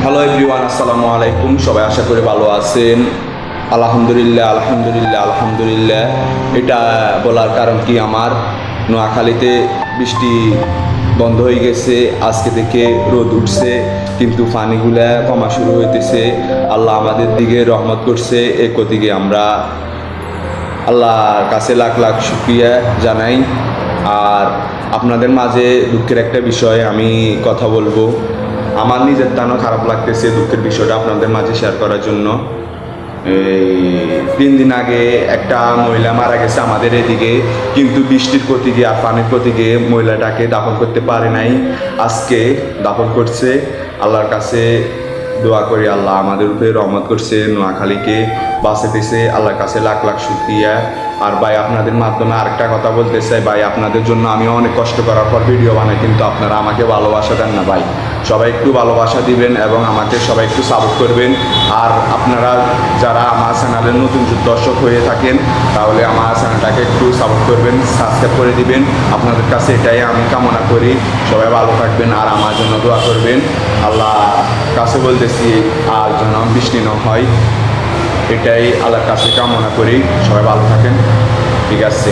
Hello everyone, আসসালামু আলাইকুম। সবাই আশা করি ভালো আছেন। আলহামদুলিল্লাহ আলহামদুলিল্লাহ আলহামদুলিল্লাহ। এটা বলার কারণ কি, আমার নোয়াখালীতে বৃষ্টি বন্ধ হয়ে গেছে, আজকে থেকে রোদ উঠছে, কিন্তু পানিগুলা কমা শুরু হইতেছে। আল্লাহ আমাদের দিকে রহমত করছে, দিকে আমরা আল্লাহর কাছে লাখ লাখ শুকরিয়া জানাই। আর আপনাদের মাঝে দুঃখের একটা বিষয় আমি কথা বলবো। আমার নিজের টানও খারাপ লাগতেছে দুঃখের বিষয়টা আপনাদের মাঝে শেয়ার করার জন্য। এই 3 দিন আগে একটা মহিলা মারা গেছে আমাদের এদিকে, কিন্তু বৃষ্টির প্রতীকে আর পানির প্রতীকে মহিলাটাকে দাফন করতে পারে নাই। আজকে দাফন করছে। আল্লাহর কাছে দোয়া করি আল্লাহ আমাদের উপরে রহমত করছে, নোয়াখালীকে বাঁচাতেছে। আল্লাহর কাছে লাখ লাখ শুকরিয়া। আর ভাই, আপনাদের মাধ্যমে আরেকটা কথা বলতে চাই ভাই, আপনাদের জন্য আমি অনেক কষ্ট করার পর ভিডিও বানাই, কিন্তু আপনারা আমাকে ভালোবাসা দেন না ভাই। সবাই একটু ভালোবাসা দিবেন এবং আমাকে সবাই একটু সাপোর্ট করবেন। আর আপনারা যারা আমার চ্যানেলের নতুন দর্শক হয়ে থাকেন, তাহলে আমার চ্যানেলটাকে একটু সাপোর্ট করবেন, সাবস্ক্রাইব করে দিবেন। আপনাদের কাছে এটাই আমি কামনা করি। সবাই ভালো থাকবেন আর আমার জন্য দোয়া করবেন। আল্লাহ কাছে বলতেছি আর যেন বৃষ্টি না হয়, এটাই আল্লাহর কাছে কামনা করি। সবাই ভালো থাকেন। ঠিক আছে।